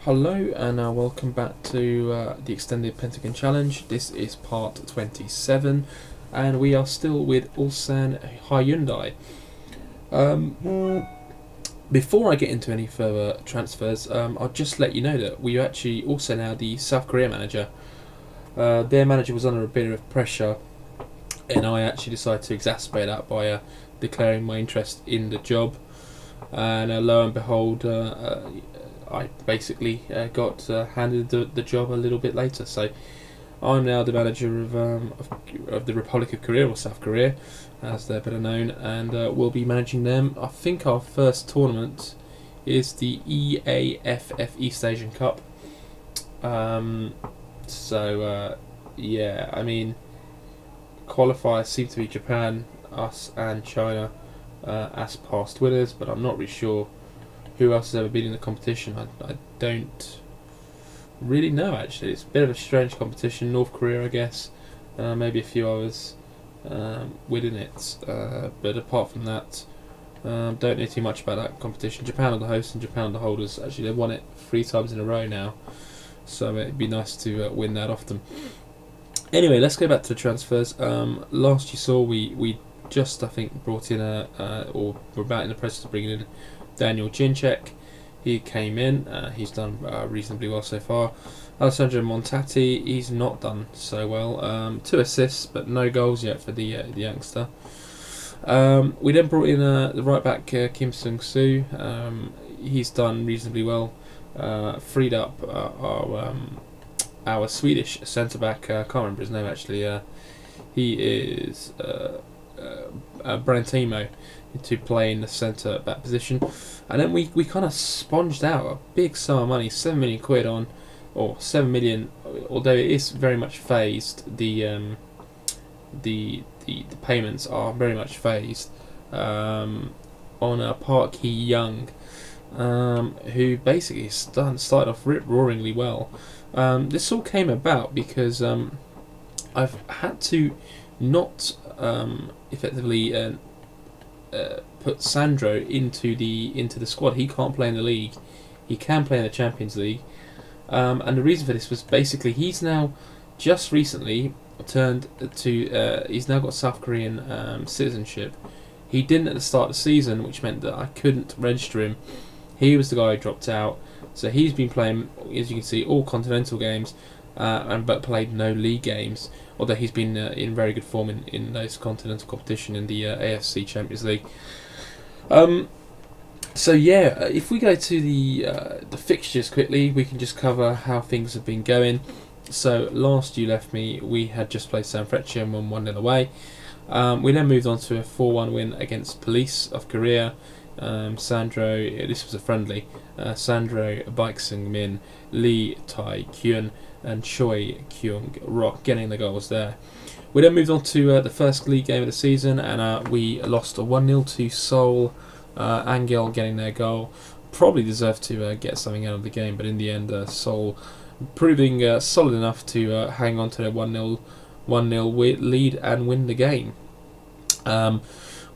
Hello and welcome back to the extended Pentagon challenge. This is part 27 and we are still with Ulsan Hyundai. Before I get into any further transfers, I'll just let you know that we are actually also now the South Korea manager. Their manager was under a bit of pressure and I actually decided to exacerbate that by declaring my interest in the job, and lo and behold I basically got handed the job a little bit later. So I'm now the manager of the Republic of Korea, or South Korea as they're better known, and we'll be managing them. I think our first tournament is the EAFF East Asian Cup. Yeah, I mean, qualifiers seem to be Japan, us and China as past winners, but I'm not really sure who else has ever been in the competition. I don't really know, actually. It's a bit of a strange competition. North Korea, I guess, maybe a few others within it, but apart from that, don't know too much about that competition. Japan are the hosts and Japan are the holders. Actually, they've won it 3 times in a row now, so it'd be nice to win that often. Anyway, let's go back to the transfers. Last you saw, we just, I think, brought in or we're about in the process of bringing in Daniel Ginczek. He came in, he's done reasonably well so far. Alessandro Montati, he's not done so well. 2 assists, but no goals yet for the youngster. We then brought in the right back Kim Sung-soo. He's done reasonably well. Freed up our Swedish centre back. I can't remember his name actually. He is Brantimo, to play in the centre back position, and then we kind of sponged out a big sum of money, £7 million on, or 7 million, although it is very much phased. The payments are very much phased on Park Hee Young, who basically started off rip-roaringly well. This all came about because I've had to not effectively put Sandro into the squad. He can't play in the league. He can play in the Champions League, and the reason for this was basically he's now just recently turned to he's now got South Korean citizenship. He didn't at the start of the season, which meant that I couldn't register him. He was the guy who dropped out, so he's been playing, as you can see, all continental games, but played no league games, although he's been in very good form in those continental competition in the AFC Champions League. So yeah, if we go to the fixtures quickly, we can just cover how things have been going. So last you left me, we had just played San Frecce and won 1-0 away. We then moved on to a 4-1 win against Police of Korea. Sandro, this was a friendly. Sandro, Baek Seung-min, Lee Tai-kyun and Choi Kyung-rock getting the goals there. We then moved on to the first league game of the season, and we lost 1-0 to Seoul. Angel getting their goal. Probably deserved to get something out of the game, but in the end, Seoul proving solid enough to hang on to their 1-0 lead and win the game.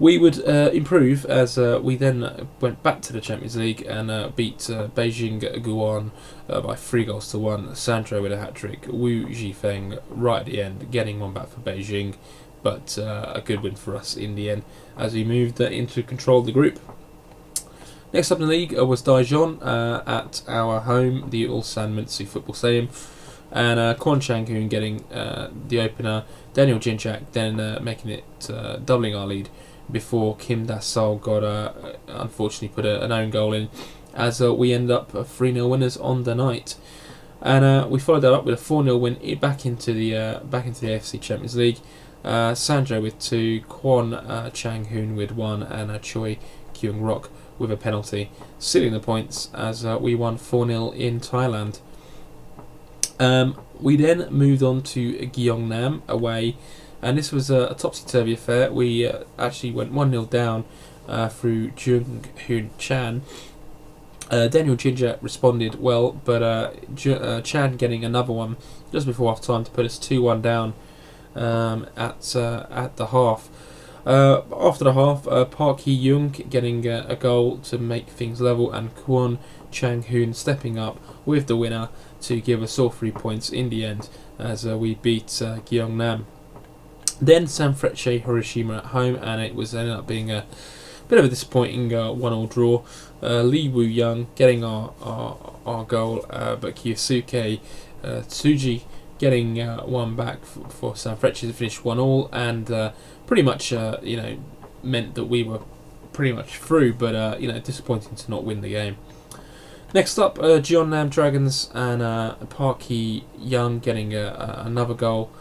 We would improve as we then went back to the Champions League and beat Beijing Guoan by 3-1. Sandro with a hat-trick, Wu Zhifeng right at the end, getting one back for Beijing, but a good win for us in the end as we moved into control of the group. Next up in the league was Daejeon at our home, the Ulsan Mintsu Football Stadium, and Kwon Chang-hoon getting the opener, Daniel Ginczek then making it doubling our lead before Kim Da-sol got unfortunately put an own goal in, as we end up 3-0 winners on the night. And we followed that up with a 4-0 win back into the AFC Champions League. Sandro with 2, Kwon Chang-hoon with 1, and Choi Kyung-rock with a penalty, sealing the points as we won 4-0 in Thailand. We then moved on to Gyeongnam away, and this was a topsy-turvy affair. We actually went 1-0 down through Jung Hoon Chan. Daniel Ginczek responded well, but Chan getting another one just before half time to put us 2-1 down at the half. After the half, Park Hee-young getting a goal to make things level, and Kwon Chang-hoon stepping up with the winner to give us all 3 points in the end, as we beat Gyeongnam. Then Sanfrecce Hiroshima at home, and it was ended up being a bit of a disappointing 1-1 draw. Lee Woo-young getting our goal, but Kyosuke Tsuji getting one back for Sanfrecce to finish 1-1, and pretty much meant that we were pretty much through, but disappointing to not win the game. Next up, Jeonnam Dragons and Park Hee-young getting another goal.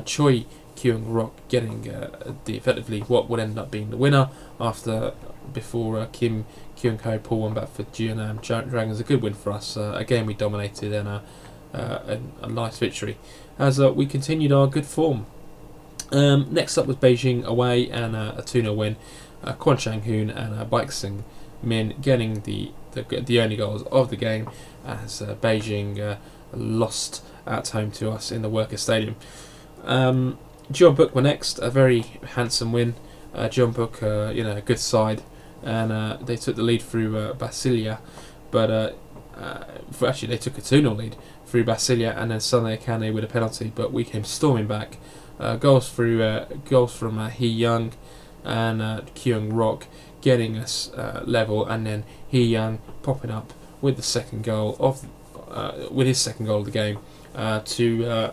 Choi Kyung-rock getting effectively what would end up being the winner before Kim Kyung-ho pulled one back for Jeonnam Dragons. A good win for us. Again, we dominated, and a nice victory as we continued our good form. Next up was Beijing away, and a 2-0 win. Kwon Chang-hoon and Baek Seung-min getting the only goals of the game, as Beijing lost at home to us in the Workers' Stadium. Jeonbuk were next, a very handsome win. Jeonbuk, a good side, and they took the lead through Basilia, but actually they took a 2-0 lead through Basilia, and then Sunday Akane with a penalty, but we came storming back. Goals from Hee-young and Kyung-rock getting us level, and then Hee-young popping up with the second goal of the game to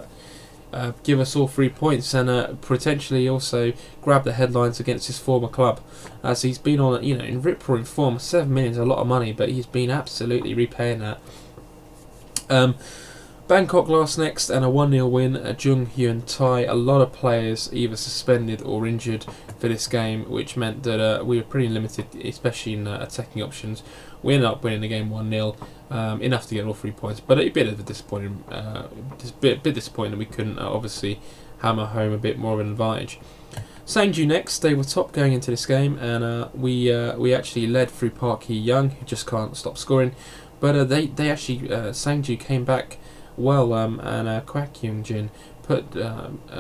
give us all 3 points, and potentially also grab the headlines against his former club, as he's been on in rip-roaring form. 7 million is a lot of money, but he's been absolutely repaying that. Bangkok last next, and a 1-0 win at Jung Hyun Thai. A lot of players either suspended or injured for this game, which meant that we were pretty limited, especially in attacking options. We ended up winning the game 1-0, enough to get all 3 points, but a bit of a disappointing, bit disappointing that we couldn't obviously hammer home a bit more of an advantage. Sangju next, they were top going into this game, and we actually led through Park Hee-young, who just can't stop scoring, but they actually Sangju came back well, and Kwak Kyung-jin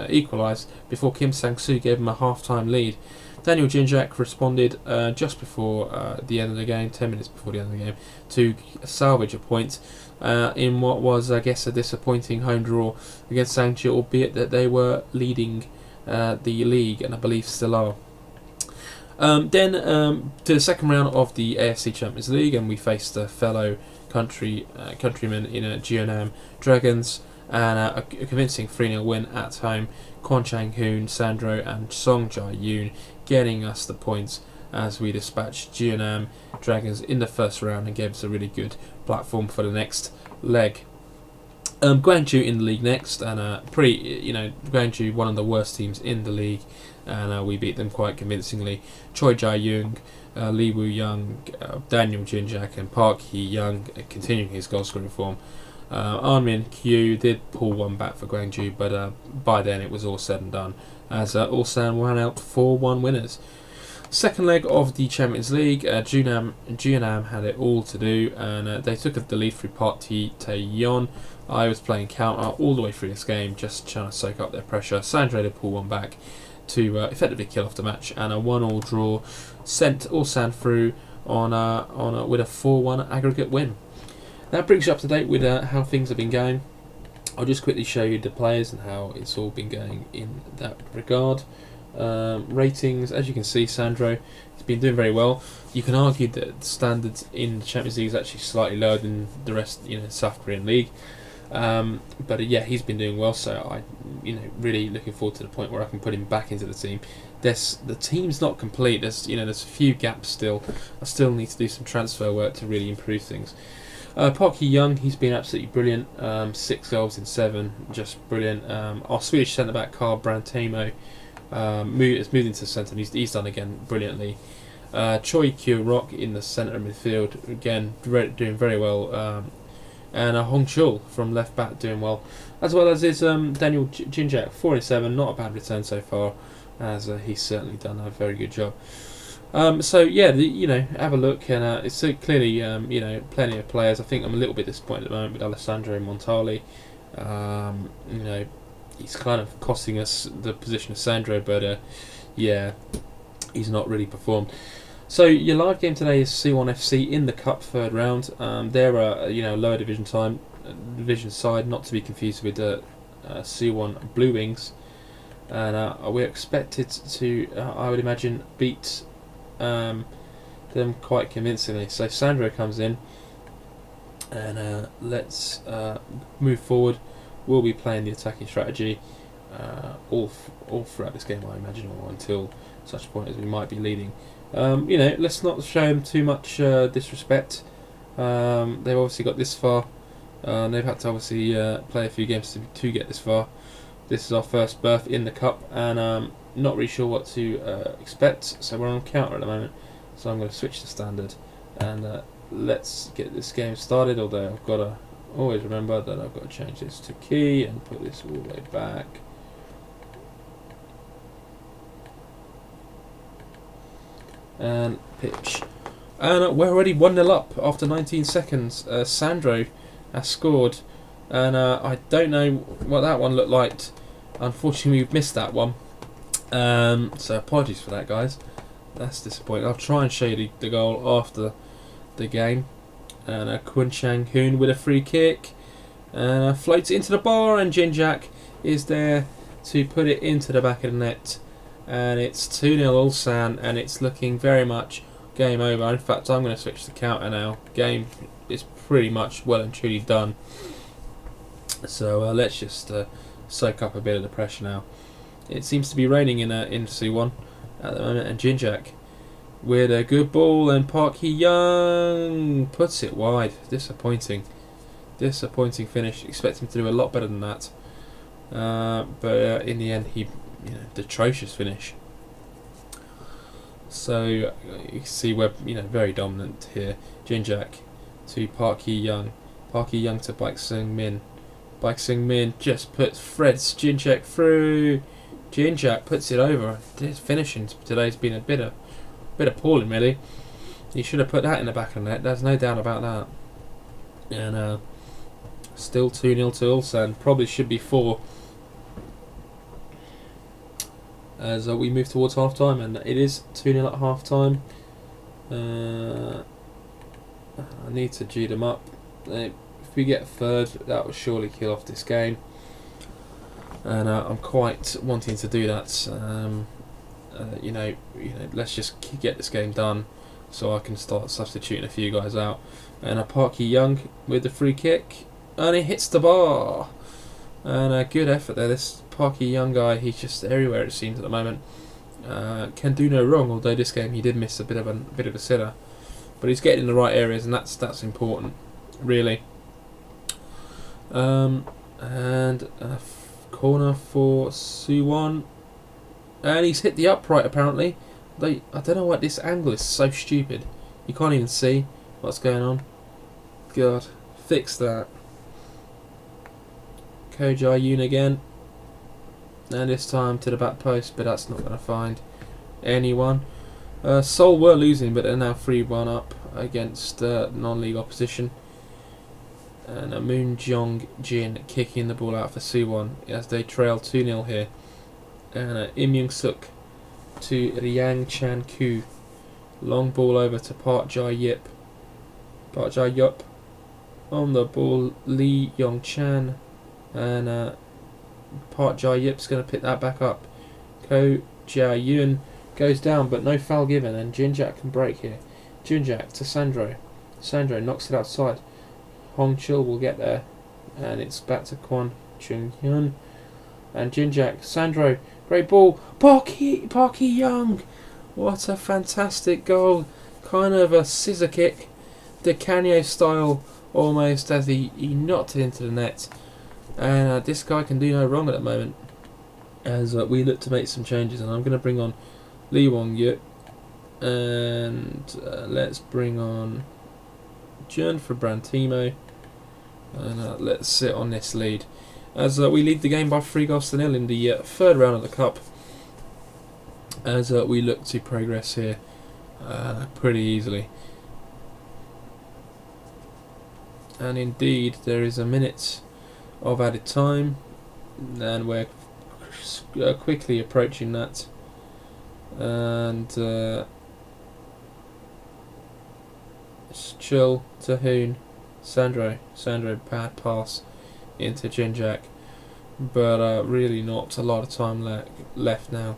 equalised before Kim Sang-soo gave him a half-time lead. Daniel Jinjak responded just before the end of the game, 10 minutes before the end of the game, to salvage a point in what was, I guess, a disappointing home draw against Sangju, albeit that they were leading the league, and I believe still are. Then to the second round of the AFC Champions League, and we faced a fellow countrymen in Jeonnam Dragons, and a convincing 3-0 win at home. Kwon Chang-hoon, Sandro and Song Jae-yoon getting us the points as we dispatched Jeonnam Dragons in the first round, and gave us a really good platform for the next leg. Gwangju in the league next, and Gwangju, one of the worst teams in the league, and we beat them quite convincingly. Choi Jae-young, Lee Woo-young, Daniel Jinjak and Park Hee-young continuing his goal scoring form. An-min Kyu did pull one back for Gwangju, but by then it was all said and done, as Ulsan won out 4-1 winners. Second leg of the Champions League, Jeonnam had it all to do, and they took the lead through Park Tae-yeon. I was playing counter all the way through this game, just trying to soak up their pressure. Sandro did pull one back to effectively kill off the match, and a 1-1 draw sent Ulsan through with a 4-1 aggregate win. That brings you up to date with how things have been going. I'll just quickly show you the players and how it's all been going in that regard. Ratings, as you can see, Sandro has been doing very well. You can argue that the standards in the Champions League is actually slightly lower than the rest, South Korean league. But yeah, he's been doing well, so I, really looking forward to the point where I can put him back into the team. The team's not complete. There's a few gaps still. I still need to do some transfer work to really improve things. Park Hee-young, he's been absolutely brilliant. 6 goals in 7, just brilliant. Our Swedish centre back Carl Brantemo has moved into the centre, and he's done again brilliantly. Choi Kyu-rock in the centre of midfield, again doing very well. And Hong Chul from left back doing well, as well as his Daniel Jinjak, 4 in 7, not a bad return so far, as he's certainly done a very good job. So yeah, have a look, and it's clearly plenty of players. I think I'm a little bit disappointed at the moment with Alessandro Montali. He's kind of costing us the position of Sandro, but yeah, he's not really performed. So your live game today is C1 FC in the Cup third round. They're a lower division side, not to be confused with the C1 Blue Wings, and we're expected to, I would imagine, beat them quite convincingly. So Sandro comes in, and let's move forward. We'll be playing the attacking strategy all throughout this game, I imagine, or until such a point as we might be leading. Let's not show them too much disrespect. They've obviously got this far. They've had to obviously play a few games to get this far. This is our first berth in the cup, and not really sure what to expect. So we're on counter at the moment. So I'm going to switch to standard, and let's get this game started. Although I've got to always remember that I've got to change this to key and put this all the way back. And pitch. And we're already 1-0 up after 19 seconds. Sandro has scored. And I don't know what that one looked like. Unfortunately, we've missed that one. So apologies for that, guys. That's disappointing. I'll try and show you the goal after the game. And Kwon Chang-hoon with a free kick. And floats it into the bar. And Jinjak is there to put it into the back of the net. And it's 2-0 Ulsan, and it's looking very much game over. In fact, I'm going to switch to counter now. Game is pretty much well and truly done. So let's just soak up a bit of the pressure now. It seems to be raining in C1 at the moment, and Jinjak with a good ball, and Park Hee-young puts it wide. Disappointing finish. Expect him to do a lot better than that. But in the end, he. Atrocious finish. So you can see we're very dominant here. Jinjak to Park Hee-young. Park Hee-young to Baek Seung-min. Baek Seung-min just puts Fred's Jinjak through. Jinjak puts it over. His finishing today's been a bit appalling, really. He should have put that in the back of the net. There's no doubt about that. And still 2-0 to Ulsan. Probably should be 4. As we move towards half time, and it is 2-0 at half time. I need to G them up. If we get a third, that will surely kill off this game, and I'm quite wanting to do that. Let's just get this game done so I can start substituting a few guys out. And Park Hee-young with the free kick, and it hits the bar. And a good effort there. This Park Hee-young guy, he's just everywhere it seems at the moment. Can do no wrong. Although this game he did miss a bit of a sitter, but he's getting in the right areas, and that's important, really. And a corner for Suwon, and he's hit the upright apparently. I don't know what this angle is so stupid. You can't even see what's going on. God, fix that. Ko Jae-yoon again, and this time to the back post, but that's not going to find anyone. Seoul were losing, but they're now 3-1 up against non-league opposition. And Moon Jong-jin kicking the ball out for Suwon as they trail 2-0 here. And Im Young-suk to Ryang Chan-koo. Long ball over to Park Jae-yip. Park Jae-yup on the ball, Lee Yong-chan. And Park Jae-yip's going to pick that back up. Ko Jae-yoon goes down, but no foul given, and Jinjak can break here. Jinjak to Sandro. Sandro knocks it outside. Hong Chil will get there, and it's back to Kwon Chung-hyun. And Jinjak, Sandro, great ball. Park Hee-young. What a fantastic goal. Kind of a scissor kick. De Canio style, almost, as he knocked it into the net. And this guy can do no wrong at the moment, as we look to make some changes. And I'm going to bring on Lee Wong-yuk, and let's bring on Jun for Brantimo, and let's sit on this lead as we lead the game by 3-0 in the third round of the cup, as we look to progress here pretty easily. And indeed there is a minute of added time, and we're quickly approaching that. and just chill. Tahoon, Sandro bad pass into Jinjak, but really not a lot of time left now.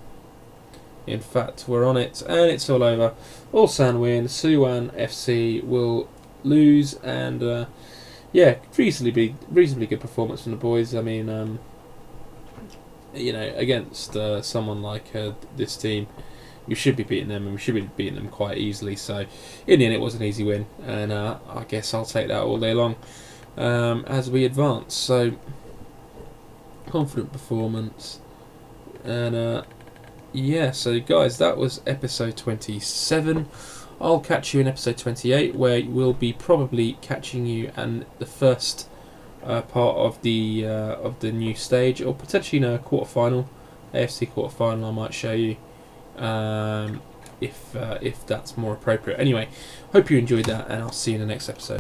In fact, we're on it, and it's all over. Ulsan win. Suwon FC will lose, and yeah, reasonably good performance from the boys. I mean, against someone like this team, we should be beating them, and we should be beating them quite easily. So, in the end, it was an easy win, and I guess I'll take that all day long as we advance. So, confident performance, and yeah. So, guys, that was episode 27. I'll catch you in episode 28, where we'll be probably catching you and the first part of the new stage, or potentially a quarterfinal, AFC quarterfinal. I might show you if that's more appropriate. Anyway, hope you enjoyed that, and I'll see you in the next episode.